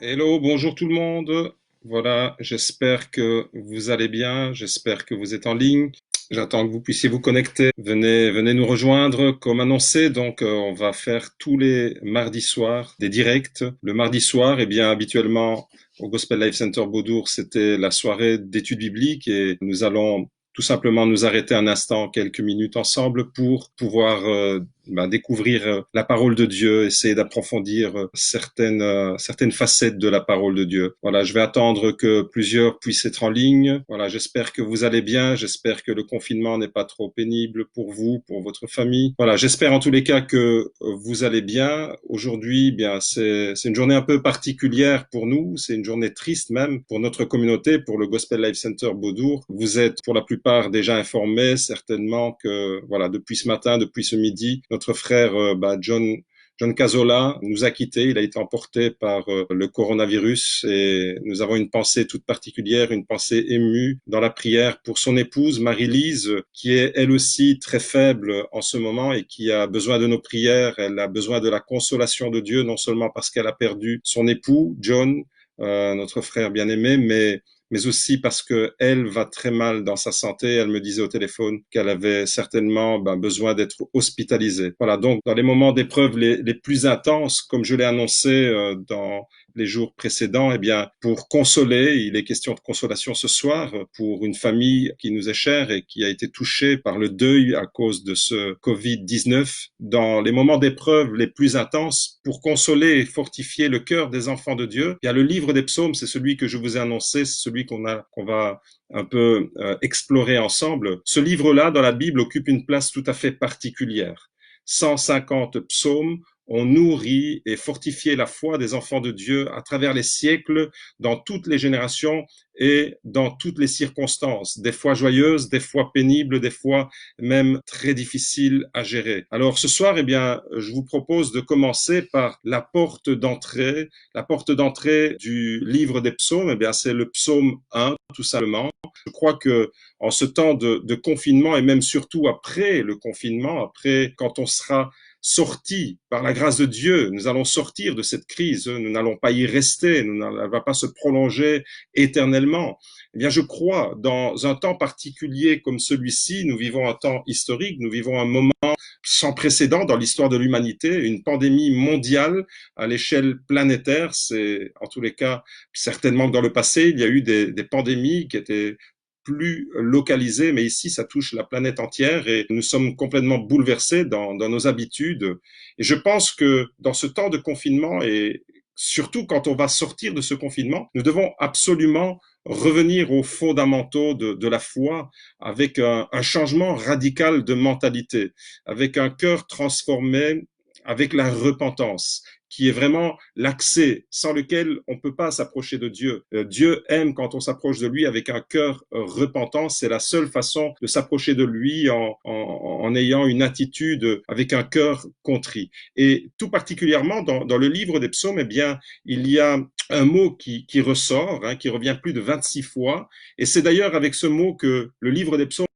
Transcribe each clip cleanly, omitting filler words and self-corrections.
Hello, bonjour tout le monde. Voilà, j'espère que vous allez bien, j'espère que vous êtes en ligne. J'attends que vous puissiez vous connecter. Venez nous rejoindre comme annoncé. Donc, on va faire tous les mardis soirs des directs. Le mardi soir, eh bien, habituellement, au Gospel Life Center Beaudour, c'était la soirée d'études bibliques et nous allons tout simplement nous arrêter un instant, quelques minutes ensemble pour pouvoir découvrir la parole de Dieu, essayer d'approfondir certaines facettes de la parole de Dieu. Voilà, je vais attendre que plusieurs puissent être en ligne. Voilà, j'espère que vous allez bien, j'espère que le confinement n'est pas trop pénible pour vous, pour votre famille. Voilà, j'espère en tous les cas que vous allez bien. Aujourd'hui, bien, c'est une journée un peu particulière pour nous, c'est une journée triste même pour notre communauté, pour le Gospel Life Center Beaudour. Vous êtes pour la plupart déjà informés certainement que voilà, depuis ce matin, depuis ce midi, notre frère John Cazola nous a quittés. Il a été emporté par le coronavirus et nous avons une pensée toute particulière, une pensée émue dans la prière pour son épouse Marie-Lise, qui est elle aussi très faible en ce moment et qui a besoin de nos prières. Elle a besoin de la consolation de Dieu, non seulement parce qu'elle a perdu son époux, John, notre frère bien-aimé, mais aussi parce que elle va très mal dans sa santé. Elle me disait au téléphone qu'elle avait certainement besoin d'être hospitalisée. Voilà, donc dans les moments d'épreuve les plus intenses, comme je l'ai annoncé dans les jours précédents, eh bien, pour consoler, il est question de consolation ce soir pour une famille qui nous est chère et qui a été touchée par le deuil à cause de ce Covid-19. Dans les moments d'épreuve les plus intenses, pour consoler et fortifier le cœur des enfants de Dieu, il y a le livre des psaumes, c'est celui que je vous ai annoncé, c'est celui qu'on va un peu explorer ensemble. Ce livre-là, dans la Bible, occupe une place tout à fait particulière. 150 psaumes ont nourri et fortifié la foi des enfants de Dieu à travers les siècles, dans toutes les générations et dans toutes les circonstances, des fois joyeuses, des fois pénibles, des fois même très difficiles à gérer. Alors ce soir, eh bien, je vous propose de commencer par la porte d'entrée. La porte d'entrée du livre des psaumes, eh bien, c'est le psaume 1, tout simplement. Je crois que en ce temps de confinement et même surtout après le confinement, après quand on sera sorti par la grâce de Dieu, nous allons sortir de cette crise, nous n'allons pas y rester, elle ne va pas se prolonger éternellement. Eh bien, je crois, dans un temps particulier comme celui-ci, nous vivons un temps historique, nous vivons un moment sans précédent dans l'histoire de l'humanité, une pandémie mondiale à l'échelle planétaire. C'est, en tous les cas, certainement que dans le passé, il y a eu des pandémies qui étaient plus localisé, mais ici, ça touche la planète entière et nous sommes complètement bouleversés dans nos habitudes. Et je pense que dans ce temps de confinement et surtout quand on va sortir de ce confinement, nous devons absolument revenir aux fondamentaux de la foi avec un changement radical de mentalité, avec un cœur transformé, avec la repentance qui est vraiment l'accès sans lequel on ne peut pas s'approcher de Dieu. Dieu aime quand on s'approche de lui avec un cœur repentant. C'est la seule façon de s'approcher de lui en ayant une attitude avec un cœur contrit. Et tout particulièrement dans le livre des psaumes, eh bien, il y a un mot qui ressort, qui revient plus de 26 fois. Et c'est d'ailleurs avec ce mot que le livre des psaumes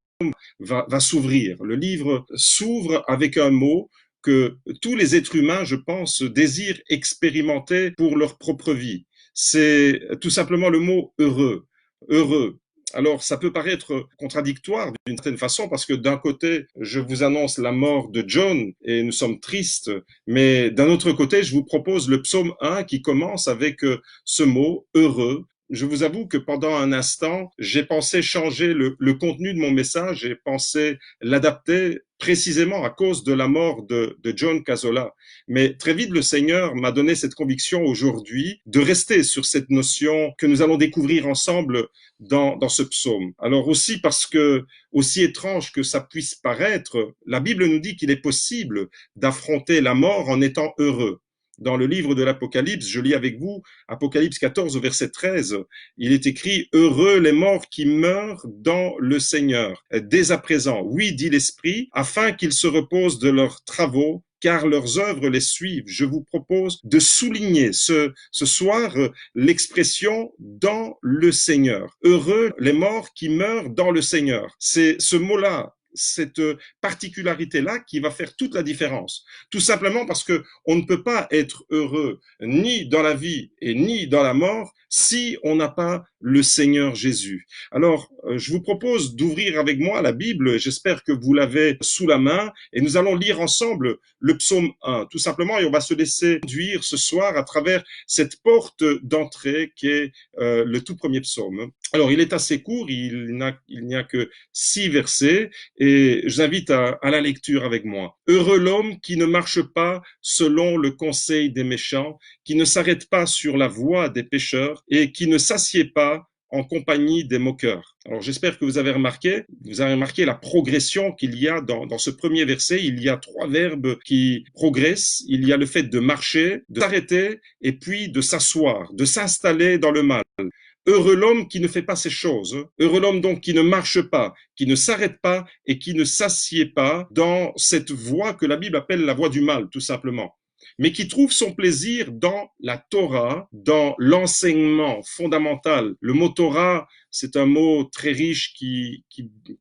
va s'ouvrir. Le livre s'ouvre avec un mot que tous les êtres humains, je pense, désirent expérimenter pour leur propre vie. C'est tout simplement le mot heureux. Heureux. Alors, ça peut paraître contradictoire d'une certaine façon parce que d'un côté, je vous annonce la mort de John et nous sommes tristes, mais d'un autre côté, je vous propose le psaume 1 qui commence avec ce mot heureux. Je vous avoue que pendant un instant, j'ai pensé changer le contenu de mon message, j'ai pensé l'adapter précisément à cause de la mort de John Cazola. Mais très vite, le Seigneur m'a donné cette conviction aujourd'hui de rester sur cette notion que nous allons découvrir ensemble dans ce psaume. Alors aussi parce que, aussi étrange que ça puisse paraître, la Bible nous dit qu'il est possible d'affronter la mort en étant heureux. Dans le livre de l'Apocalypse, je lis avec vous, Apocalypse 14 au verset 13, il est écrit « Heureux les morts qui meurent dans le Seigneur, dès à présent, oui, dit l'Esprit, afin qu'ils se reposent de leurs travaux, car leurs œuvres les suivent. » Je vous propose de souligner ce soir l'expression « dans le Seigneur ». Heureux les morts qui meurent dans le Seigneur. C'est ce mot-là cette particularité-là qui va faire toute la différence. Tout simplement parce que on ne peut pas être heureux ni dans la vie et ni dans la mort si on n'a pas le Seigneur Jésus. Alors, je vous propose d'ouvrir avec moi la Bible. J'espère que vous l'avez sous la main et nous allons lire ensemble le psaume 1, tout simplement, et on va se laisser conduire ce soir à travers cette porte d'entrée qui est le tout premier psaume. Alors, il est assez court, il n'y a que 6 versets, et je vous invite à la lecture avec moi. Heureux l'homme qui ne marche pas selon le conseil des méchants, qui ne s'arrête pas sur la voie des pécheurs, et qui ne s'assied pas en compagnie des moqueurs. Alors j'espère que vous avez remarqué la progression qu'il y a dans ce premier verset. Il y a 3 verbes qui progressent. Il y a le fait de marcher, de s'arrêter et puis de s'asseoir, de s'installer dans le mal. Heureux l'homme qui ne fait pas ces choses. Heureux l'homme donc qui ne marche pas, qui ne s'arrête pas et qui ne s'assied pas dans cette voie que la Bible appelle la voie du mal, tout simplement, mais qui trouve son plaisir dans la Torah, dans l'enseignement fondamental. Le mot Torah, c'est un mot très riche qui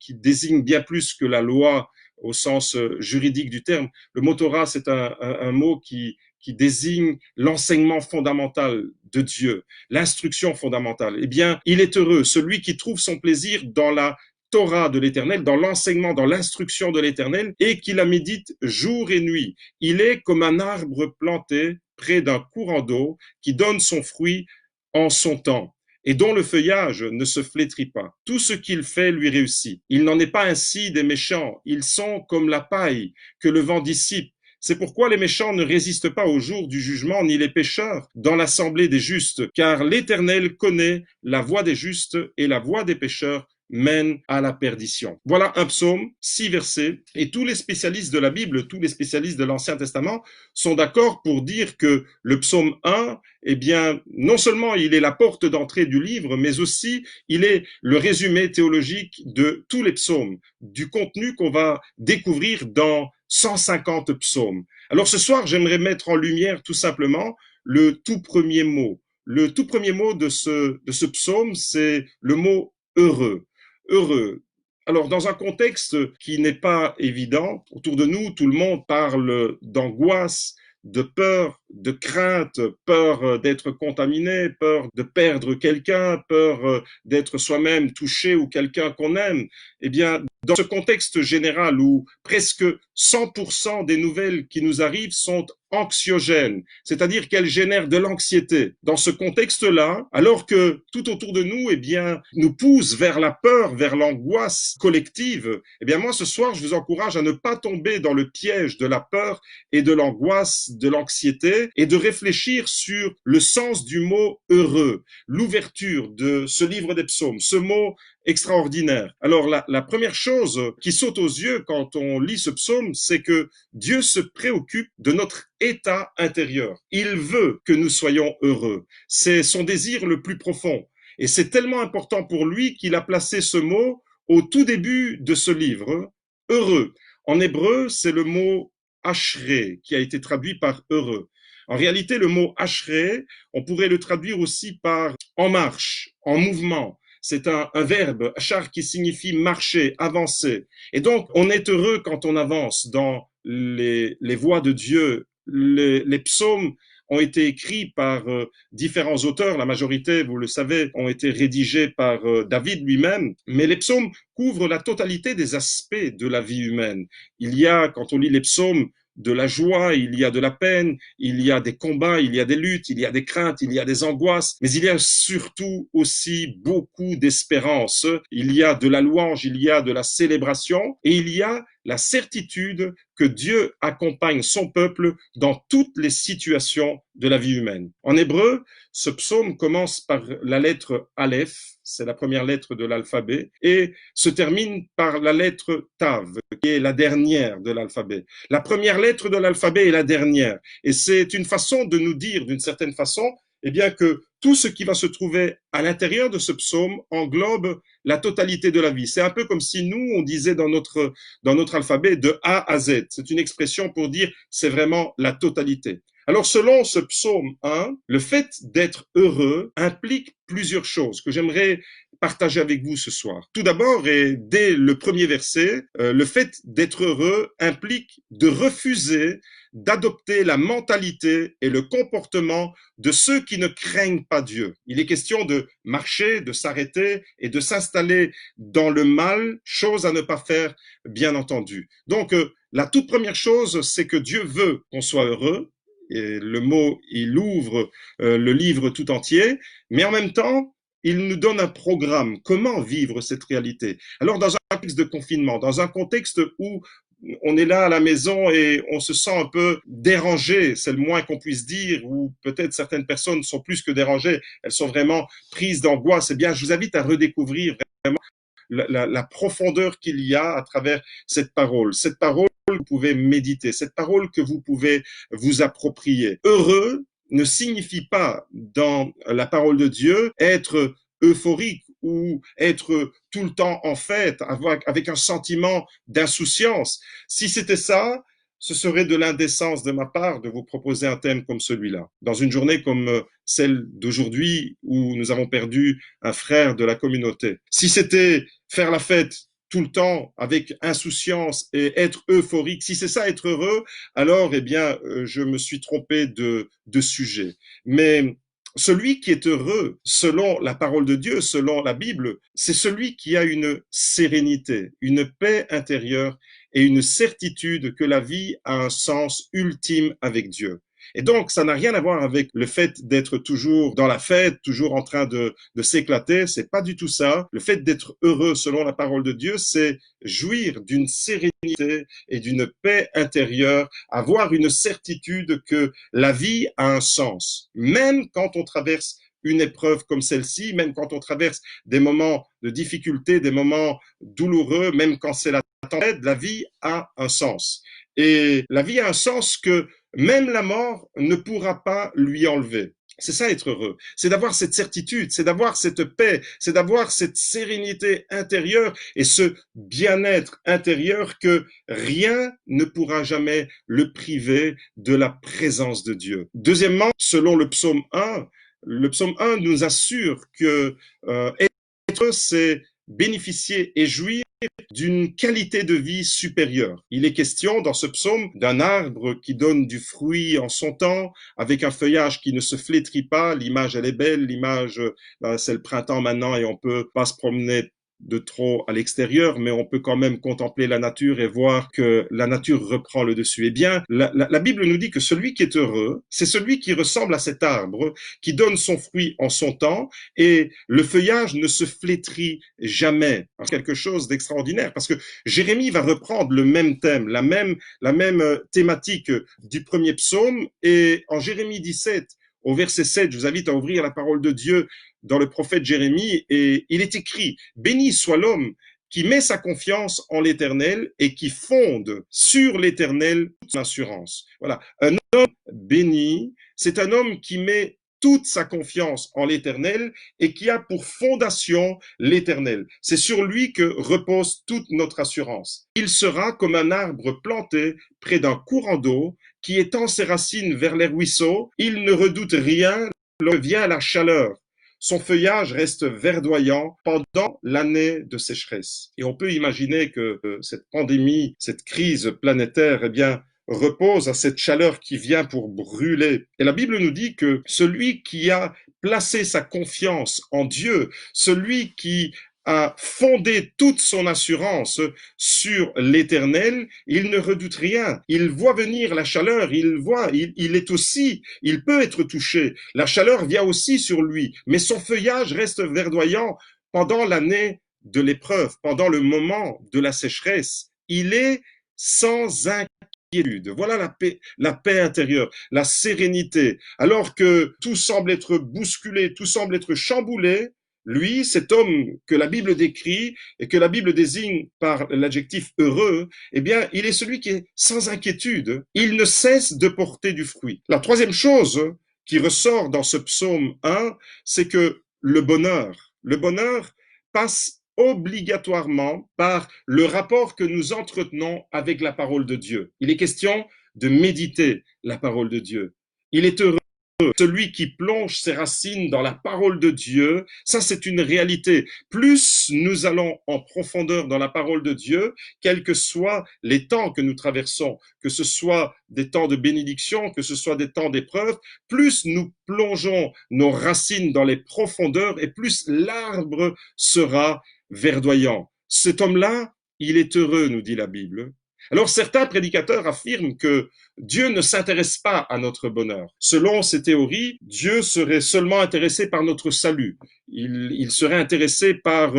désigne bien plus que la loi au sens juridique du terme. Le mot Torah, c'est un mot qui désigne l'enseignement fondamental de Dieu, l'instruction fondamentale. Eh bien, il est heureux, celui qui trouve son plaisir dans la Torah de l'Éternel, dans l'enseignement, dans l'instruction de l'Éternel, et qui la médite jour et nuit. Il est comme un arbre planté près d'un courant d'eau qui donne son fruit en son temps et dont le feuillage ne se flétrit pas. Tout ce qu'il fait lui réussit. Il n'en est pas ainsi des méchants. Ils sont comme la paille que le vent dissipe. C'est pourquoi les méchants ne résistent pas au jour du jugement, ni les pécheurs dans l'assemblée des justes, car l'Éternel connaît la voie des justes et la voie des pécheurs mène à la perdition. Voilà un psaume, 6 versets, et tous les spécialistes de la Bible, tous les spécialistes de l'Ancien Testament sont d'accord pour dire que le psaume 1, eh bien, non seulement il est la porte d'entrée du livre, mais aussi il est le résumé théologique de tous les psaumes, du contenu qu'on va découvrir dans 150 psaumes. Alors ce soir, j'aimerais mettre en lumière tout simplement le tout premier mot. Le tout premier mot de ce psaume, c'est le mot heureux. Heureux. Alors, dans un contexte qui n'est pas évident, autour de nous, tout le monde parle d'angoisse, de peur, de crainte, peur d'être contaminé, peur de perdre quelqu'un, peur d'être soi-même touché ou quelqu'un qu'on aime. Eh bien, dans ce contexte général où presque 100% des nouvelles qui nous arrivent sont anxiogènes, c'est-à-dire qu'elles génèrent de l'anxiété. Dans ce contexte-là, alors que tout autour de nous, eh bien, nous pousse vers la peur, vers l'angoisse collective, eh bien, moi, ce soir, je vous encourage à ne pas tomber dans le piège de la peur et de l'angoisse, de l'anxiété, et de réfléchir sur le sens du mot heureux, l'ouverture de ce livre des psaumes, ce mot extraordinaire. Alors, la première chose qui saute aux yeux quand on lit ce psaume, c'est que Dieu se préoccupe de notre état intérieur. Il veut que nous soyons heureux. C'est son désir le plus profond. Et c'est tellement important pour lui qu'il a placé ce mot au tout début de ce livre, heureux. En hébreu, c'est le mot ashré qui a été traduit par heureux. En réalité, le mot ashré, on pourrait le traduire aussi par en marche, en mouvement. C'est un verbe, achar, qui signifie marcher, avancer. Et donc, on est heureux quand on avance dans les voies de Dieu. Les psaumes ont été écrits par différents auteurs. La majorité, vous le savez, ont été rédigés par David lui-même. Mais les psaumes couvrent la totalité des aspects de la vie humaine. Il y a, quand on lit les psaumes, de la joie, il y a de la peine, il y a des combats, il y a des luttes, il y a des craintes, il y a des angoisses, mais il y a surtout aussi beaucoup d'espérance. Il y a de la louange, il y a de la célébration et il y a la certitude que Dieu accompagne son peuple dans toutes les situations de la vie humaine. En hébreu, ce psaume commence par la lettre Aleph, c'est la première lettre de l'alphabet, et se termine par la lettre Tav, qui est la dernière de l'alphabet. La première lettre de l'alphabet est la dernière, et c'est une façon de nous dire, d'une certaine façon, eh bien que tout ce qui va se trouver à l'intérieur de ce psaume englobe la totalité de la vie. C'est un peu comme si nous, on disait dans notre alphabet de A à Z. C'est une expression pour dire c'est vraiment la totalité. Alors, selon ce psaume 1, le fait d'être heureux implique plusieurs choses que j'aimerais partager avec vous ce soir. Tout d'abord, et dès le premier verset, le fait d'être heureux implique de refuser d'adopter la mentalité et le comportement de ceux qui ne craignent pas Dieu. Il est question de marcher, de s'arrêter et de s'installer dans le mal, chose à ne pas faire, bien entendu. Donc, la toute première chose, c'est que Dieu veut qu'on soit heureux. Et le mot, il ouvre le livre tout entier, mais en même temps, il nous donne un programme. Comment vivre cette réalité? Alors, dans un contexte de confinement, dans un contexte où on est là à la maison et on se sent un peu dérangé, c'est le moins qu'on puisse dire, ou peut-être certaines personnes sont plus que dérangées, elles sont vraiment prises d'angoisse. Eh bien, je vous invite à redécouvrir vraiment la profondeur qu'il y a à travers cette parole. Cette parole que vous pouvez méditer, cette parole que vous pouvez vous approprier. Heureux ne signifie pas, dans la parole de Dieu, être euphorique ou être tout le temps en fête, avec un sentiment d'insouciance. Si c'était ça, ce serait de l'indécence de ma part de vous proposer un thème comme celui-là. Dans une journée comme celle d'aujourd'hui où nous avons perdu un frère de la communauté. Si c'était faire la fête tout le temps avec insouciance et être euphorique, si c'est ça être heureux, alors eh bien je me suis trompé de sujet. Mais celui qui est heureux, selon la parole de Dieu, selon la Bible, c'est celui qui a une sérénité, une paix intérieure et une certitude que la vie a un sens ultime avec Dieu. Et donc, ça n'a rien à voir avec le fait d'être toujours dans la fête, toujours en train de s'éclater. C'est pas du tout ça. Le fait d'être heureux selon la parole de Dieu, c'est jouir d'une sérénité et d'une paix intérieure, avoir une certitude que la vie a un sens. Même quand on traverse une épreuve comme celle-ci, même quand on traverse des moments de difficulté, des moments douloureux, même quand c'est la tempête, la vie a un sens. Et la vie a un sens que même la mort ne pourra pas lui enlever. C'est ça être heureux, c'est d'avoir cette certitude, c'est d'avoir cette paix, c'est d'avoir cette sérénité intérieure et ce bien-être intérieur que rien ne pourra jamais le priver de la présence de Dieu. Deuxièmement, selon le psaume 1 nous assure que être heureux, c'est bénéficier et jouir d'une qualité de vie supérieure. Il est question dans ce psaume d'un arbre qui donne du fruit en son temps, avec un feuillage qui ne se flétrit pas. L'image, elle est belle, l'image, c'est le printemps maintenant et on peut pas se promener de trop à l'extérieur, mais on peut quand même contempler la nature et voir que la nature reprend le dessus. Eh bien, la Bible nous dit que celui qui est heureux, c'est celui qui ressemble à cet arbre, qui donne son fruit en son temps, et le feuillage ne se flétrit jamais. C'est quelque chose d'extraordinaire, parce que Jérémie va reprendre le même thème, la même thématique du premier psaume, et en Jérémie 17, au verset 7, je vous invite à ouvrir la parole de Dieu dans le prophète Jérémie, et il est écrit: béni soit l'homme qui met sa confiance en l'Éternel et qui fonde sur l'Éternel toute son assurance. Voilà, un homme béni, c'est un homme qui met toute sa confiance en l'Éternel et qui a pour fondation l'Éternel. C'est sur lui que repose toute notre assurance. Il sera comme un arbre planté près d'un courant d'eau qui étend ses racines vers les ruisseaux. Il ne redoute rien lorsque vient la chaleur. Son feuillage reste verdoyant pendant l'année de sécheresse. Et on peut imaginer que cette pandémie, cette crise planétaire, eh bien, repose à cette chaleur qui vient pour brûler. Et la Bible nous dit que celui qui a placé sa confiance en Dieu, celui qui a fondé toute son assurance sur l'Éternel, il ne redoute rien. Il voit venir la chaleur, il peut être touché. La chaleur vient aussi sur lui, mais son feuillage reste verdoyant pendant l'année de l'épreuve, pendant le moment de la sécheresse. Il est sans inquiétude. Voilà la paix intérieure, la sérénité. Alors que tout semble être bousculé, tout semble être chamboulé, lui, cet homme que la Bible décrit et que la Bible désigne par l'adjectif heureux, eh bien, il est celui qui est sans inquiétude. Il ne cesse de porter du fruit. La troisième chose qui ressort dans ce psaume 1, c'est que le bonheur passe obligatoirement par le rapport que nous entretenons avec la parole de Dieu. Il est question de méditer la parole de Dieu. Il est heureux. Celui qui plonge ses racines dans la parole de Dieu, ça c'est une réalité. Plus nous allons en profondeur dans la parole de Dieu, quels que soient les temps que nous traversons, que ce soit des temps de bénédiction, que ce soit des temps d'épreuve, plus nous plongeons nos racines dans les profondeurs et plus l'arbre sera verdoyant. Cet homme-là, il est heureux, nous dit la Bible. Alors certains prédicateurs affirment que Dieu ne s'intéresse pas à notre bonheur. Selon ces théories, Dieu serait seulement intéressé par notre salut. Il serait intéressé par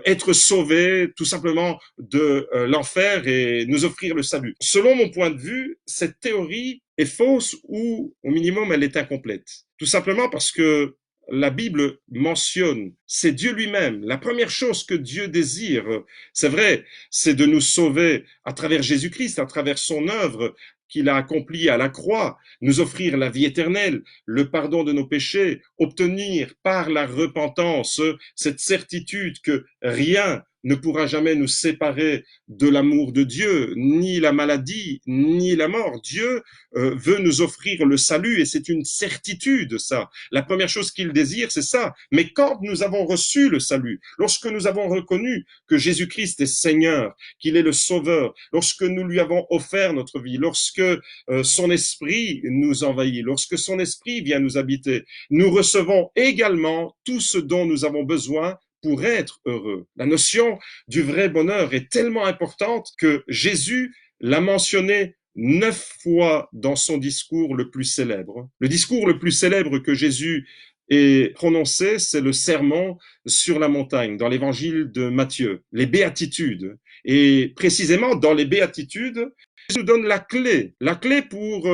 être sauvé tout simplement de l'enfer et nous offrir le salut. Selon mon point de vue, cette théorie est fausse ou au minimum elle est incomplète. Tout simplement parce que la Bible mentionne, c'est Dieu lui-même. La première chose que Dieu désire, c'est vrai, c'est de nous sauver à travers Jésus-Christ, à travers son œuvre qu'il a accomplie à la croix, nous offrir la vie éternelle, le pardon de nos péchés, obtenir par la repentance cette certitude que rien ne pourra jamais nous séparer de l'amour de Dieu, ni la maladie, ni la mort. Dieu veut nous offrir le salut et c'est une certitude, ça. La première chose qu'il désire, c'est ça. Mais quand nous avons reçu le salut, lorsque nous avons reconnu que Jésus-Christ est Seigneur, qu'il est le Sauveur, lorsque nous lui avons offert notre vie, lorsque son esprit nous envahit, lorsque son esprit vient nous habiter, nous recevons également tout ce dont nous avons besoin pour être heureux. La notion du vrai bonheur est tellement importante que Jésus l'a mentionné 9 fois dans son discours le plus célèbre. Le discours le plus célèbre que Jésus ait prononcé, c'est le sermon sur la montagne, dans l'évangile de Matthieu, les béatitudes. Et précisément, dans les béatitudes, Jésus nous donne la clé pour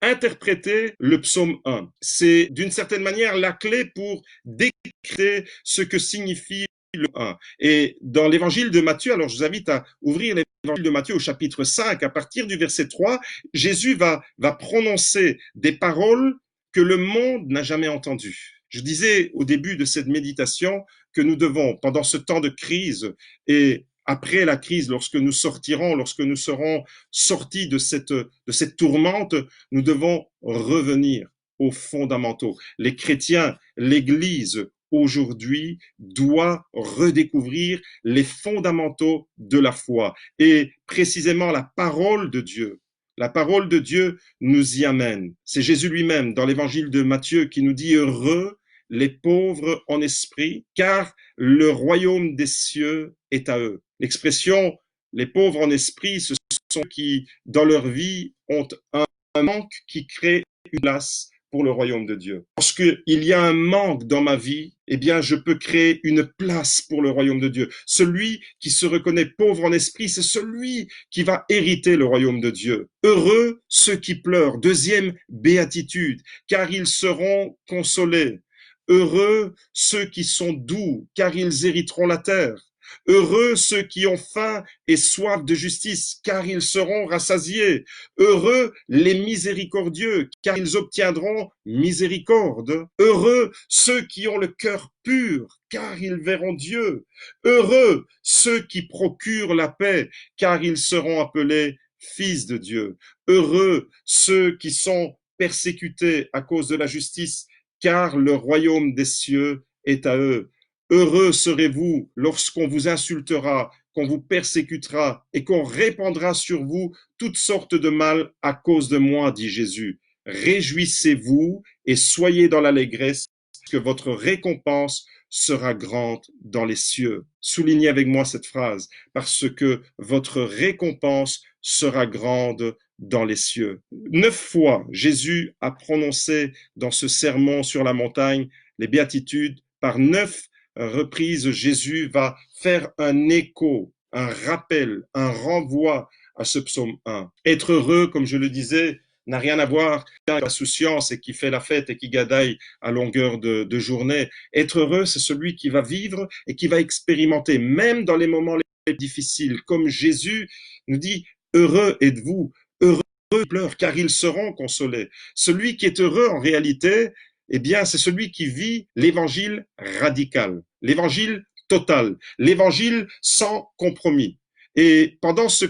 interpréter le psaume 1. C'est d'une certaine manière la clé pour décrypter ce que signifie le 1. Et dans l'évangile de Matthieu, alors je vous invite à ouvrir l'évangile de Matthieu au chapitre 5, à partir du verset 3, Jésus va prononcer des paroles que le monde n'a jamais entendues. Je disais au début de cette méditation que nous devons, pendant ce temps de crise et après la crise, lorsque nous sortirons, lorsque nous serons sortis de cette tourmente, nous devons revenir aux fondamentaux. Les chrétiens, l'Église, aujourd'hui, doit redécouvrir les fondamentaux de la foi et précisément la parole de Dieu. La parole de Dieu nous y amène. C'est Jésus lui-même dans l'évangile de Matthieu qui nous dit « Heureux les pauvres en esprit, car le royaume des cieux est à eux. » L'expression « les pauvres en esprit », ce sont ceux qui, dans leur vie, ont un manque qui crée une place pour le royaume de Dieu. Lorsqu'il y a un manque dans ma vie, eh bien, je peux créer une place pour le royaume de Dieu. Celui qui se reconnaît pauvre en esprit, c'est celui qui va hériter le royaume de Dieu. Heureux ceux qui pleurent. Deuxième béatitude, car ils seront consolés. Heureux ceux qui sont doux, car ils hériteront la terre. Heureux ceux qui ont faim et soif de justice, car ils seront rassasiés. Heureux les miséricordieux, car ils obtiendront miséricorde. Heureux ceux qui ont le cœur pur, car ils verront Dieu. Heureux ceux qui procurent la paix, car ils seront appelés fils de Dieu. Heureux ceux qui sont persécutés à cause de la justice, car le royaume des cieux est à eux. Heureux serez-vous lorsqu'on vous insultera, qu'on vous persécutera et qu'on répandra sur vous toutes sortes de mal à cause de moi, dit Jésus. Réjouissez-vous et soyez dans l'allégresse, que votre récompense sera grande dans les cieux. Soulignez avec moi cette phrase, parce que votre récompense sera grande dans les cieux. 9 fois, Jésus a prononcé dans ce sermon sur la montagne les béatitudes. Par 9 reprises, Jésus va faire un écho, un rappel, un renvoi à ce psaume 1. Être heureux, comme je le disais, n'a rien à voir avec l'insouciance et qui fait la fête et qui gadaille à longueur de journée. Être heureux, c'est celui qui va vivre et qui va expérimenter, même dans les moments les plus difficiles, comme Jésus nous dit, heureux êtes-vous, heureux pleurent, car ils seront consolés. Celui qui est heureux, en réalité, eh bien, c'est celui qui vit l'évangile radical, l'évangile total, l'évangile sans compromis. Et pendant ce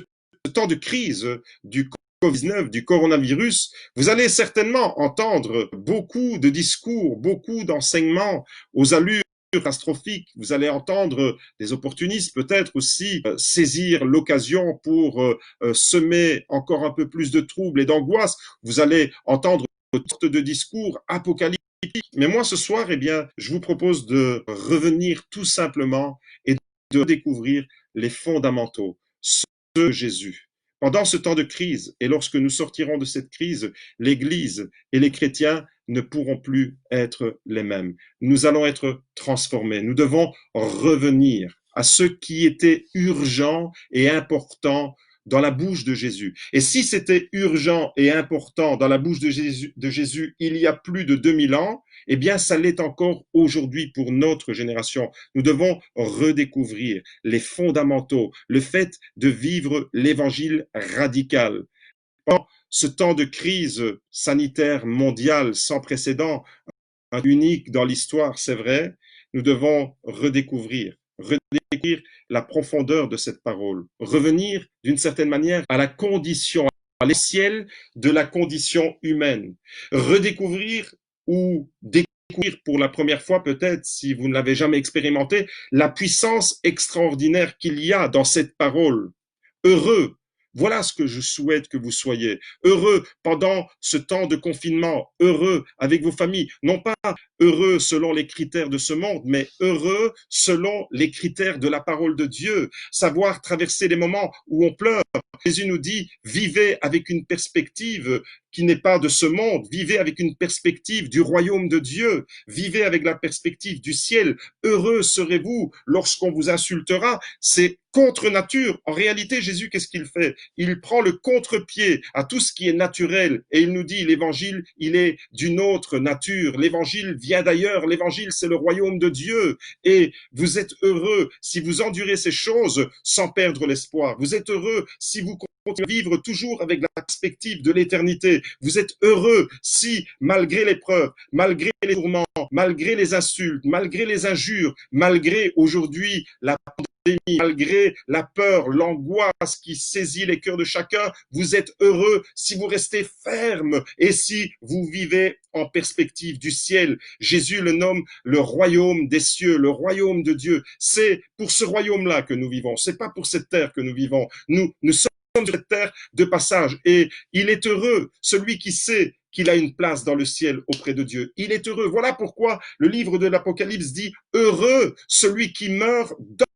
temps de crise du COVID-19, du coronavirus, vous allez certainement entendre beaucoup de discours, beaucoup d'enseignements aux allures catastrophiques. Vous allez entendre des opportunistes peut-être aussi saisir l'occasion pour semer encore un peu plus de troubles et d'angoisse. Vous allez entendre toutes sortes de discours apocalyptiques. Mais moi, ce soir, eh bien, je vous propose de revenir tout simplement et de découvrir les fondamentaux, ceux de Jésus. Pendant ce temps de crise, et lorsque nous sortirons de cette crise, l'Église et les chrétiens ne pourront plus être les mêmes. Nous allons être transformés. Nous devons revenir à ce qui était urgent et important dans la bouche de Jésus. Et si c'était urgent et important dans la bouche de Jésus il y a plus de 2000 ans, eh bien, ça l'est encore aujourd'hui pour notre génération. Nous devons redécouvrir les fondamentaux, le fait de vivre l'évangile radical. Pendant ce temps de crise sanitaire mondiale sans précédent, unique dans l'histoire, c'est vrai, nous devons redécouvrir la profondeur de cette parole, revenir d'une certaine manière à la condition, à l'essentiel de la condition humaine, redécouvrir ou découvrir pour la première fois peut-être, si vous ne l'avez jamais expérimenté, la puissance extraordinaire qu'il y a dans cette parole. Heureux, voilà ce que je souhaite que vous soyez. Heureux pendant ce temps de confinement, heureux avec vos familles, non pas heureux selon les critères de ce monde, mais heureux selon les critères de la parole de Dieu. Savoir traverser les moments où on pleure. Jésus nous dit, vivez avec une perspective qui n'est pas de ce monde, vivez avec une perspective du royaume de Dieu, vivez avec la perspective du ciel. Heureux serez-vous lorsqu'on vous insultera. C'est contre nature. En réalité, Jésus, qu'est-ce qu'il fait? Il prend le contre-pied à tout ce qui est naturel et il nous dit, l'évangile, il est d'une autre nature. L'évangile vient d'ailleurs. L'évangile, c'est le royaume de Dieu. Et vous êtes heureux si vous endurez ces choses sans perdre l'espoir. Vous êtes heureux si vous continuez à vivre toujours avec la perspective de l'éternité. Vous êtes heureux si, malgré l'épreuve, malgré les tourments, malgré les insultes, malgré les injures, malgré aujourd'hui la pandémie, malgré la peur, l'angoisse qui saisit les cœurs de chacun, vous êtes heureux si vous restez ferme et si vous vivez en perspective du ciel. Jésus le nomme le royaume des cieux, le royaume de Dieu. C'est pour ce royaume-là que nous vivons. C'est pas pour cette terre que nous vivons. Nous sommes sur cette terre de passage et il est heureux, celui qui sait qu'il a une place dans le ciel auprès de Dieu. Il est heureux. Voilà pourquoi le livre de l'Apocalypse dit heureux celui qui meurt dans.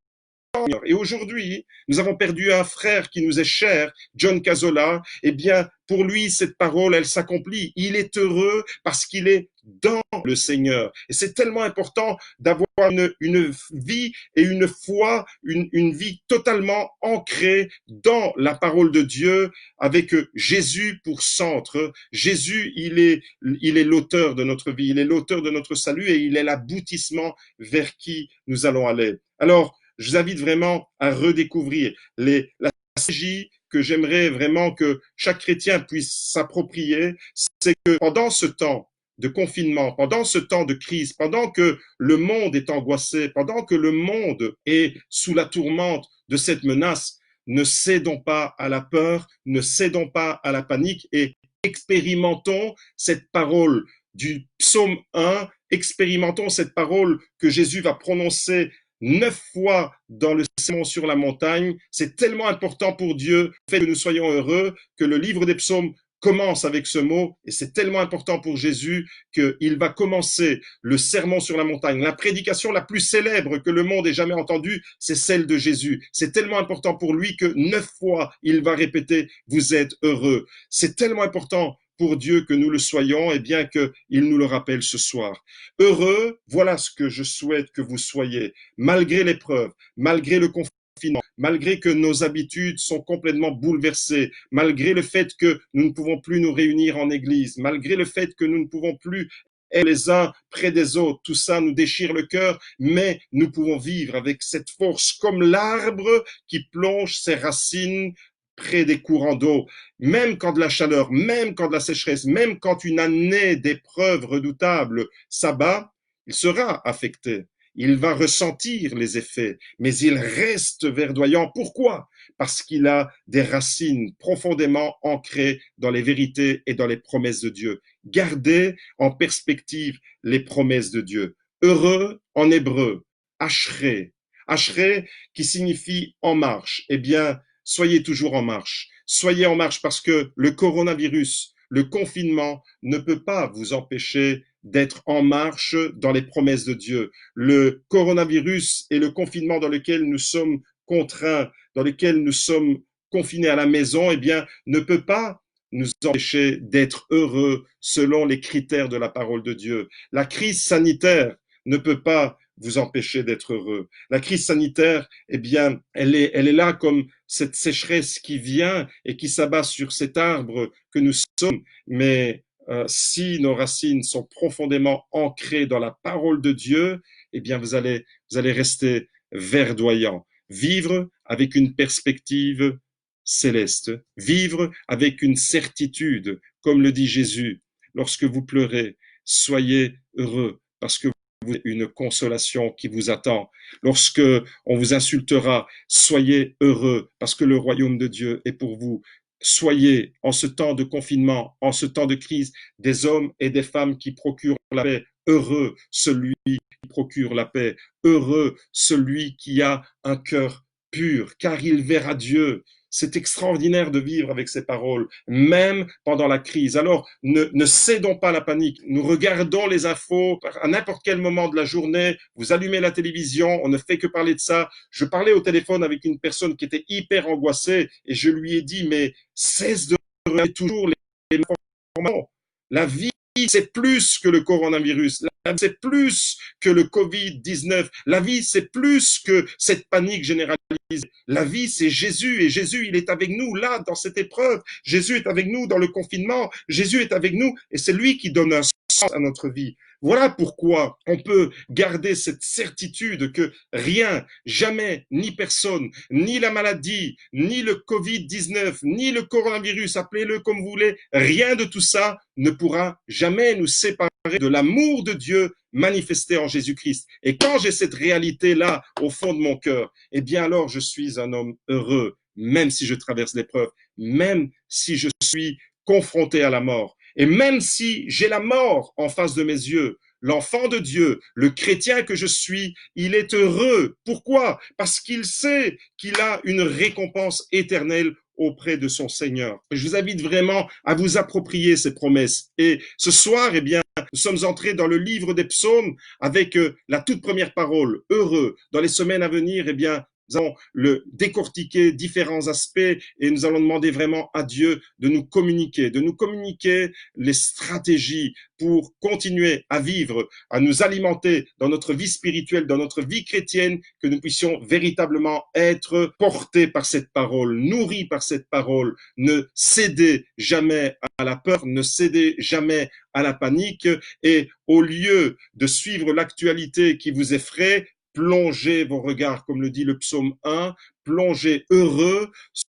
Et aujourd'hui, nous avons perdu un frère qui nous est cher, John Cazola. Eh bien, pour lui, cette parole, elle s'accomplit. Il est heureux parce qu'il est dans le Seigneur. Et c'est tellement important d'avoir une vie et une foi, une vie totalement ancrée dans la parole de Dieu, avec Jésus pour centre. Jésus, il est l'auteur de notre vie, il est l'auteur de notre salut et il est l'aboutissement vers qui nous allons aller. Alors, je vous invite vraiment à redécouvrir la stratégie que j'aimerais vraiment que chaque chrétien puisse s'approprier, c'est que pendant ce temps de confinement, pendant ce temps de crise, pendant que le monde est angoissé, pendant que le monde est sous la tourmente de cette menace, ne cédons pas à la peur, ne cédons pas à la panique et expérimentons cette parole du psaume 1, expérimentons cette parole que Jésus va prononcer 9 fois dans le sermon sur la montagne. C'est tellement important pour Dieu, le fait que nous soyons heureux, que le livre des psaumes commence avec ce mot, et c'est tellement important pour Jésus qu'il va commencer le sermon sur la montagne. La prédication la plus célèbre que le monde ait jamais entendue, c'est celle de Jésus. C'est tellement important pour lui que 9 fois, il va répéter « Vous êtes heureux ». C'est tellement important pour Dieu que nous le soyons, et bien qu'il nous le rappelle ce soir. Heureux, voilà ce que je souhaite que vous soyez, malgré l'épreuve, malgré le confinement, malgré que nos habitudes sont complètement bouleversées, malgré le fait que nous ne pouvons plus nous réunir en église, malgré le fait que nous ne pouvons plus être les uns près des autres, tout ça nous déchire le cœur, mais nous pouvons vivre avec cette force comme l'arbre qui plonge ses racines près des courants d'eau, même quand de la chaleur, même quand de la sécheresse, même quand une année d'épreuves redoutables s'abat, il sera affecté. Il va ressentir les effets, mais il reste verdoyant. Pourquoi? parce qu'il a des racines profondément ancrées dans les vérités et dans les promesses de Dieu. Gardez en perspective les promesses de Dieu. Heureux en hébreu, ashré. Ashré qui signifie en marche. Eh bien, soyez toujours en marche. Soyez en marche parce que le coronavirus, le confinement ne peut pas vous empêcher d'être en marche dans les promesses de Dieu. Le coronavirus et le confinement dans lequel nous sommes contraints, dans lequel nous sommes confinés à la maison, eh bien, ne peut pas nous empêcher d'être heureux selon les critères de la parole de Dieu. La crise sanitaire ne peut pas vous empêcher d'être heureux. La crise sanitaire, eh bien, elle est là comme cette sécheresse qui vient et qui s'abat sur cet arbre que nous sommes. Mais si nos racines sont profondément ancrées dans la parole de Dieu, eh bien, vous allez rester verdoyant. Vivre avec une perspective céleste. Vivre avec une certitude, comme le dit Jésus. Lorsque vous pleurez, soyez heureux parce que vous avez une consolation qui vous attend. Lorsque on vous insultera, soyez heureux parce que le royaume de Dieu est pour vous. Soyez, en ce temps de confinement, en ce temps de crise, des hommes et des femmes qui procurent la paix. Heureux celui qui procure la paix. Heureux celui qui a un cœur pur, car il verra Dieu. C'est extraordinaire de vivre avec ces paroles, même pendant la crise. Alors, ne cédons pas à la panique. Nous regardons les infos à n'importe quel moment de la journée. Vous allumez la télévision, on ne fait que parler de ça. Je parlais au téléphone avec une personne qui était hyper angoissée et je lui ai dit, mais cesse de regarder toujours les informations. La vie, c'est plus que le coronavirus. La vie, c'est plus que le Covid-19. La vie, c'est plus que cette panique généralisée. La vie, c'est Jésus et Jésus, il est avec nous là, dans cette épreuve. Jésus est avec nous dans le confinement. Jésus est avec nous et c'est lui qui donne un sens à notre vie. Voilà pourquoi on peut garder cette certitude que rien, jamais, ni personne, ni la maladie, ni le Covid-19, ni le coronavirus, appelez-le comme vous voulez, rien de tout ça ne pourra jamais nous séparer de l'amour de Dieu manifesté en Jésus-Christ. Et quand j'ai cette réalité-là au fond de mon cœur, eh bien alors je suis un homme heureux, même si je traverse l'épreuve, même si je suis confronté à la mort. Et même si j'ai la mort en face de mes yeux, l'enfant de Dieu, le chrétien que je suis, il est heureux. Pourquoi? Parce qu'il sait qu'il a une récompense éternelle auprès de son Seigneur. Je vous invite vraiment à vous approprier ces promesses. Et ce soir, eh bien, nous sommes entrés dans le livre des psaumes avec la toute première parole, heureux. Dans les semaines à venir, eh bien, nous allons le décortiquer différents aspects et nous allons demander vraiment à Dieu de nous communiquer les stratégies pour continuer à vivre, à nous alimenter dans notre vie spirituelle, dans notre vie chrétienne, que nous puissions véritablement être portés par cette parole, nourris par cette parole. Ne cédez jamais à la peur, ne cédez jamais à la panique et au lieu de suivre l'actualité qui vous effraie, plongez vos regards, comme le dit le psaume 1, plongez heureux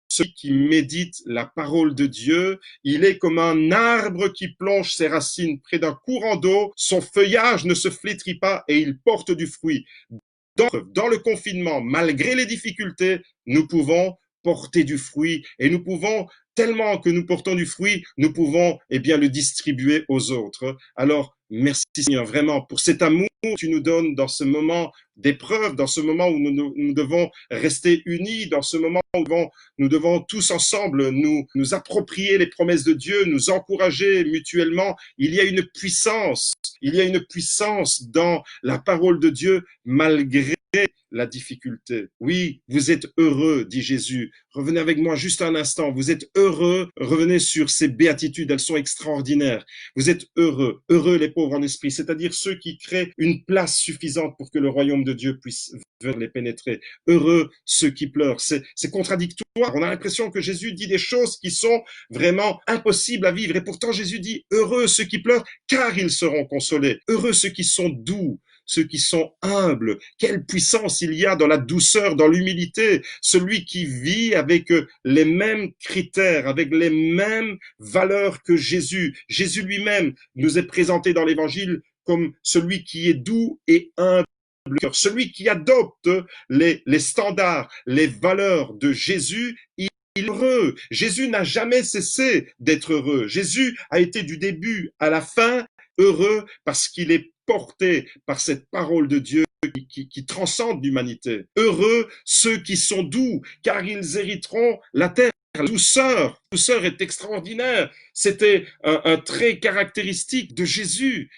celui qui médite la parole de Dieu. Il est comme un arbre qui plonge ses racines près d'un courant d'eau, son feuillage ne se flétrit pas et il porte du fruit. Dans le confinement, malgré les difficultés, nous pouvons porter du fruit et nous pouvons, tellement que nous portons du fruit, nous pouvons eh bien le distribuer aux autres. Alors, merci Seigneur vraiment pour cet amour que tu nous donnes dans ce moment d'épreuve, dans ce moment où nous devons rester unis, dans ce moment où nous devons tous ensemble nous approprier les promesses de Dieu, nous encourager mutuellement. Il y a une puissance dans la parole de Dieu malgré la difficulté. Oui, vous êtes heureux, dit Jésus. Revenez avec moi juste un instant. Vous êtes heureux. Revenez sur ces béatitudes. Elles sont extraordinaires. Vous êtes heureux. Heureux les pauvres en esprit, c'est-à-dire ceux qui créent une place suffisante pour que le royaume de Dieu puisse les pénétrer. Heureux ceux qui pleurent. C'est contradictoire. On a l'impression que Jésus dit des choses qui sont vraiment impossibles à vivre. Et pourtant, Jésus dit, heureux ceux qui pleurent, car ils seront consolés. Heureux ceux qui sont doux, ceux qui sont humbles. Quelle puissance il y a dans la douceur, dans l'humilité. Celui qui vit avec les mêmes critères, avec les mêmes valeurs que Jésus. Jésus lui-même nous est présenté dans l'évangile comme celui qui est doux et humble cœur, celui qui adopte les standards, les valeurs de Jésus, il est heureux. Jésus n'a jamais cessé d'être heureux. Jésus a été du début à la fin heureux parce qu'il est porté par cette parole de Dieu qui transcende l'humanité. Heureux ceux qui sont doux, car ils hériteront la terre. La douceur est extraordinaire. C'était un trait caractéristique de Jésus.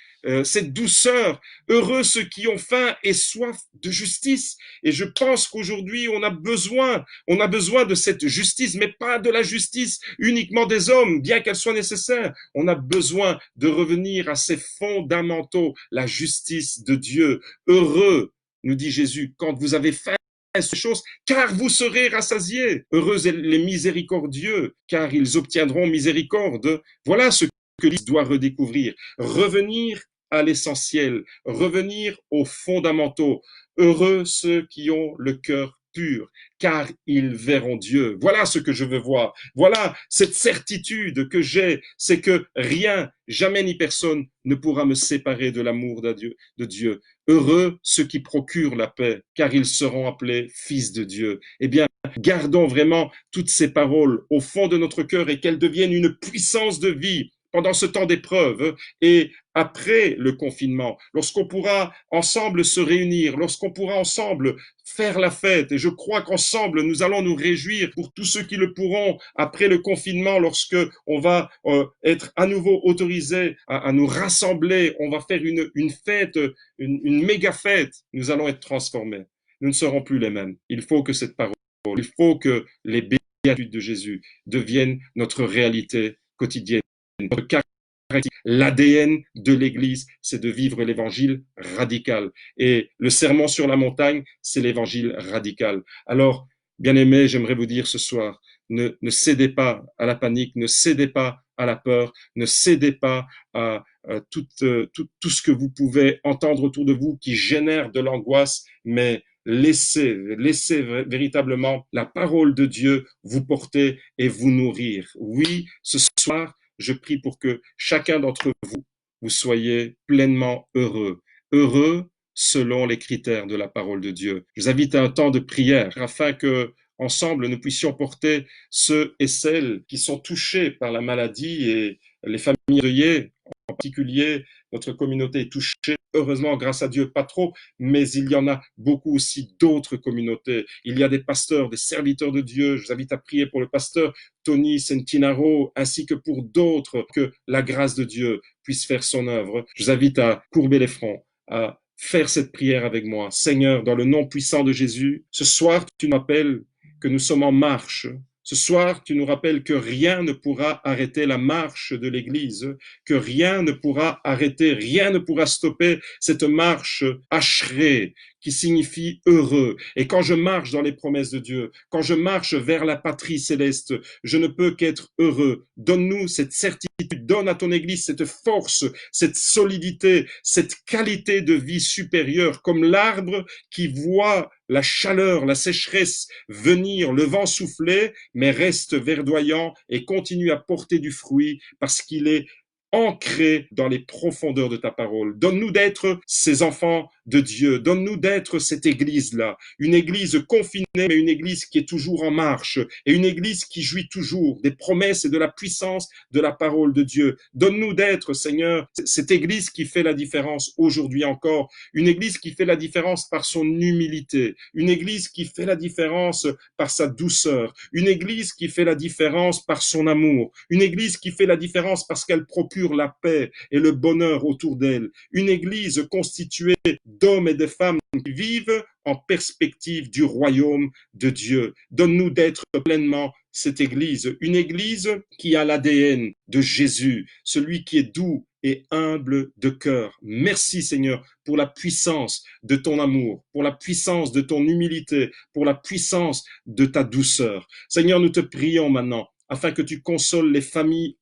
Cette douceur, heureux ceux qui ont faim et soif de justice. Et je pense qu'aujourd'hui, on a besoin de cette justice, mais pas de la justice uniquement des hommes, bien qu'elle soit nécessaire. On a besoin de revenir à ces fondamentaux, la justice de Dieu. Heureux, nous dit Jésus, quand vous avez faim, ces choses, car vous serez rassasiés. Heureux les miséricordieux, car ils obtiendront miséricorde. Voilà ce que l'Église doit redécouvrir. Revenir à l'essentiel, revenir aux fondamentaux. Heureux ceux qui ont le cœur pur, car ils verront Dieu. Voilà ce que je veux voir. Voilà cette certitude que j'ai, c'est que rien, jamais ni personne ne pourra me séparer de l'amour de Dieu. Heureux ceux qui procurent la paix, car ils seront appelés fils de Dieu. Eh bien, gardons vraiment toutes ces paroles au fond de notre cœur et qu'elles deviennent une puissance de vie pendant ce temps d'épreuve et après le confinement, lorsqu'on pourra ensemble se réunir, lorsqu'on pourra ensemble faire la fête. Et je crois qu'ensemble, nous allons nous réjouir pour tous ceux qui le pourront après le confinement, lorsque on va être à nouveau autorisés à nous rassembler, on va faire une fête, une méga fête. Nous allons être transformés. Nous ne serons plus les mêmes. Il faut que cette parole, il faut que les béatitudes de Jésus deviennent notre réalité quotidienne. L'ADN de l'Église, c'est de vivre l'évangile radical. Et le sermon sur la montagne, c'est l'évangile radical. Alors, bien-aimés, j'aimerais vous dire ce soir, ne cédez pas à la panique, ne cédez pas à la peur, ne cédez pas à tout ce que vous pouvez entendre autour de vous qui génère de l'angoisse, mais laissez véritablement la parole de Dieu vous porter et vous nourrir. Oui, ce soir, je prie pour que chacun d'entre vous, vous soyez pleinement heureux. Heureux selon les critères de la parole de Dieu. Je vous invite à un temps de prière afin que, ensemble, nous puissions porter ceux et celles qui sont touchés par la maladie et les familles endeuillées, en particulier notre communauté est touchée. Heureusement, grâce à Dieu, pas trop, mais il y en a beaucoup aussi d'autres communautés. Il y a des pasteurs, des serviteurs de Dieu. Je vous invite à prier pour le pasteur Tony Centinaro, ainsi que pour d'autres, que la grâce de Dieu puisse faire son œuvre. Je vous invite à courber les fronts, à faire cette prière avec moi. Seigneur, dans le nom puissant de Jésus, ce soir, tu nous rappelles que nous sommes en marche. Ce soir, tu nous rappelles que rien ne pourra arrêter la marche de l'Église, que rien ne pourra arrêter, rien ne pourra stopper cette marche achrée qui signifie heureux. Et quand je marche dans les promesses de Dieu, quand je marche vers la patrie céleste, je ne peux qu'être heureux. Donne-nous cette certitude, donne à ton Église cette force, cette solidité, cette qualité de vie supérieure, comme l'arbre qui voit la chaleur, la sécheresse venir, le vent souffler, mais reste verdoyant et continue à porter du fruit parce qu'il est ancré dans les profondeurs de ta parole. Donne-nous d'être ces enfants de Dieu. Donne-nous d'être cette église-là. Une église confinée, mais une église qui est toujours en marche et une église qui jouit toujours des promesses et de la puissance de la parole de Dieu. Donne-nous d'être, Seigneur, cette église qui fait la différence aujourd'hui encore. Une église qui fait la différence par son humilité. Une église qui fait la différence par sa douceur. Une église qui fait la différence par son amour. Une église qui fait la différence parce qu'elle procure la paix et le bonheur autour d'elle. Une église constituée d'hommes et de femmes qui vivent en perspective du royaume de Dieu. Donne-nous d'être pleinement cette église, une église qui a l'ADN de Jésus, celui qui est doux et humble de cœur. Merci Seigneur pour la puissance de ton amour, pour la puissance de ton humilité, pour la puissance de ta douceur. Seigneur, nous te prions maintenant afin que tu consoles les familles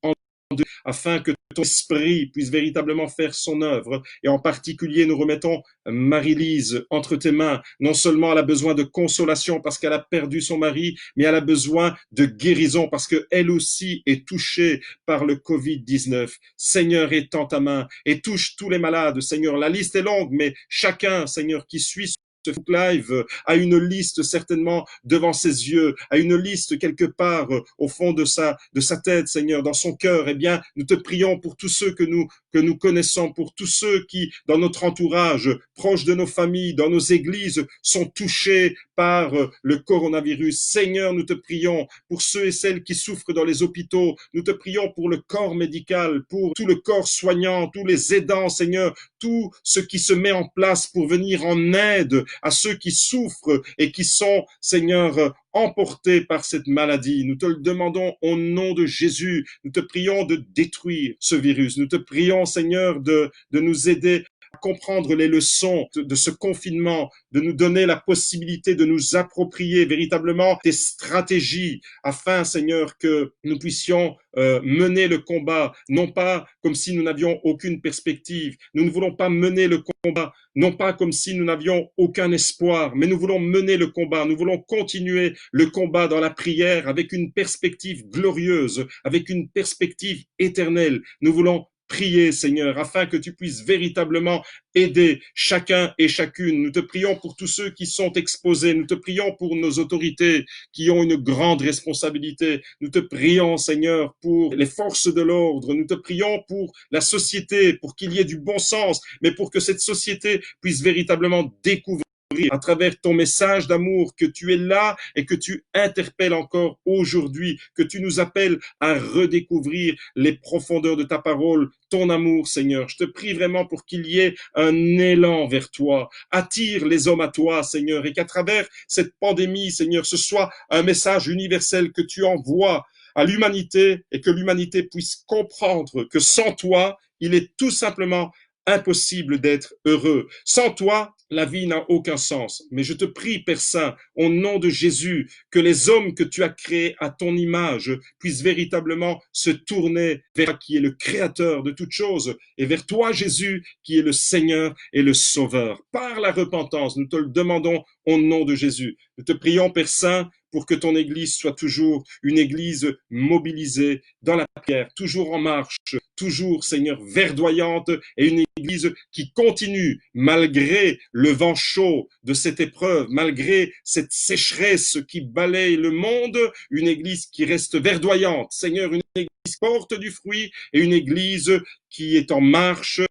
afin que ton esprit puisse véritablement faire son œuvre. Et en particulier, nous remettons Marie-Lise entre tes mains. Non seulement elle a besoin de consolation parce qu'elle a perdu son mari, mais elle a besoin de guérison parce qu'elle aussi est touchée par le Covid-19. Seigneur, étends ta main et touche tous les malades. Seigneur, la liste est longue, mais chacun, Seigneur, qui suit ce live a une liste certainement devant ses yeux, a une liste quelque part au fond de sa tête, Seigneur, dans son cœur. Eh bien, nous te prions pour tous ceux que nous connaissons, pour tous ceux qui, dans notre entourage, proches de nos familles, dans nos églises, sont touchés par le coronavirus. Seigneur, nous te prions pour ceux et celles qui souffrent dans les hôpitaux. Nous te prions pour le corps médical, pour tout le corps soignant, tous les aidants, Seigneur, tout ce qui se met en place pour venir en aide à ceux qui souffrent et qui sont, Seigneur, emportés par cette maladie. Nous te le demandons au nom de Jésus. Nous te prions de détruire ce virus. Nous te prions, Seigneur, de nous aider à comprendre les leçons de ce confinement, de nous donner la possibilité de nous approprier véritablement tes stratégies afin, Seigneur, que nous puissions mener le combat, non pas comme si nous n'avions aucune perspective. Nous ne voulons pas mener le combat, non pas comme si nous n'avions aucun espoir, mais nous voulons mener le combat. Nous voulons continuer le combat dans la prière avec une perspective glorieuse, avec une perspective éternelle. Nous voulons prier, Seigneur, afin que tu puisses véritablement aider chacun et chacune. Nous te prions pour tous ceux qui sont exposés. Nous te prions pour nos autorités qui ont une grande responsabilité. Nous te prions, Seigneur, pour les forces de l'ordre. Nous te prions pour la société, pour qu'il y ait du bon sens, mais pour que cette société puisse véritablement découvrir à travers ton message d'amour que tu es là et que tu interpelles encore aujourd'hui, que tu nous appelles à redécouvrir les profondeurs de ta parole, ton amour, Seigneur. Je te prie vraiment pour qu'il y ait un élan vers toi. Attire les hommes à toi, Seigneur, et qu'à travers cette pandémie, Seigneur, ce soit un message universel que tu envoies à l'humanité et que l'humanité puisse comprendre que sans toi, il est tout simplement impossible d'être heureux. Sans toi, la vie n'a aucun sens. Mais je te prie, Père Saint, au nom de Jésus, que les hommes que tu as créés à ton image puissent véritablement se tourner vers toi qui est le créateur de toutes choses et vers toi, Jésus, qui est le Seigneur et le Sauveur. Par la repentance, nous te le demandons au nom de Jésus. Nous te prions, Père Saint, pour que ton Église soit toujours une Église mobilisée dans la prière, toujours en marche, toujours, Seigneur, verdoyante, et une Église qui continue, malgré le vent chaud de cette épreuve, malgré cette sécheresse qui balaye le monde, une Église qui reste verdoyante. Seigneur, une Église qui porte du fruit et une Église qui est en marche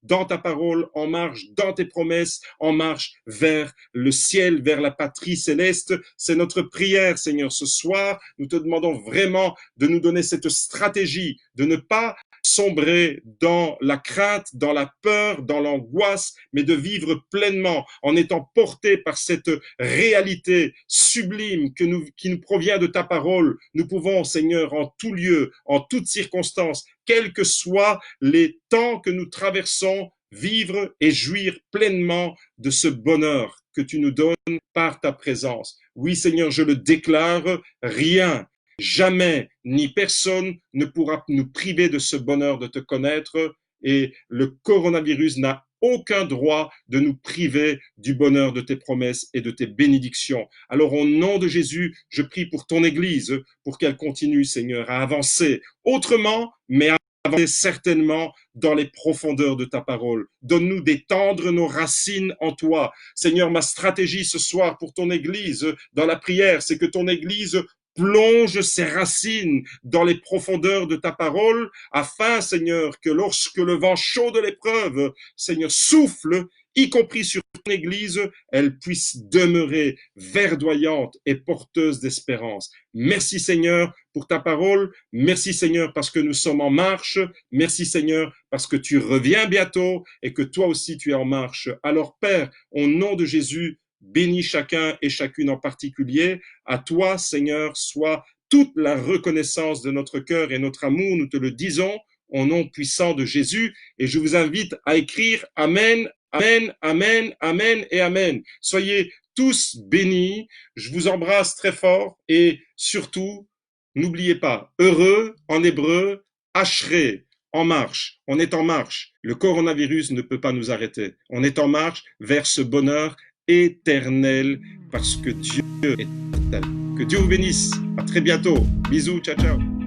dans ta parole, en marche dans tes promesses, en marche vers le ciel, vers la patrie céleste. C'est notre prière, Seigneur, ce soir. Nous te demandons vraiment de nous donner cette stratégie, de ne pas sombrer dans la crainte, dans la peur, dans l'angoisse, mais de vivre pleinement en étant porté par cette réalité sublime qui nous provient de ta parole. Nous pouvons, Seigneur, en tout lieu, en toutes circonstances, quels que soient les temps que nous traversons, vivre et jouir pleinement de ce bonheur que tu nous donnes par ta présence. Oui, Seigneur, je le déclare, rien, jamais, ni personne ne pourra nous priver de ce bonheur de te connaître, et le coronavirus n'a aucun droit de nous priver du bonheur de tes promesses et de tes bénédictions. Alors au nom de Jésus, je prie pour ton Église, pour qu'elle continue, Seigneur, à avancer autrement, mais à avancer certainement dans les profondeurs de ta parole. Donne-nous d'étendre nos racines en toi. Seigneur, ma stratégie ce soir pour ton Église dans la prière, c'est que ton Église plonge ses racines dans les profondeurs de ta parole, afin, Seigneur, que lorsque le vent chaud de l'épreuve, Seigneur, souffle, y compris sur ton Église, elle puisse demeurer verdoyante et porteuse d'espérance. Merci, Seigneur, pour ta parole. Merci, Seigneur, parce que nous sommes en marche. Merci, Seigneur, parce que tu reviens bientôt et que toi aussi tu es en marche. Alors, Père, au nom de Jésus, bénis chacun et chacune en particulier. À toi, Seigneur, soit toute la reconnaissance de notre cœur et notre amour. Nous te le disons au nom puissant de Jésus. Et je vous invite à écrire Amen, Amen, Amen, Amen et Amen. Soyez tous bénis. Je vous embrasse très fort et surtout, N'oubliez pas, heureux en hébreu, ashré, en marche. On est en marche. Le coronavirus ne peut pas nous arrêter. On est en marche vers ce bonheur éternel parce que Dieu est éternel. Que Dieu vous bénisse. À très bientôt. Bisous. Ciao, ciao.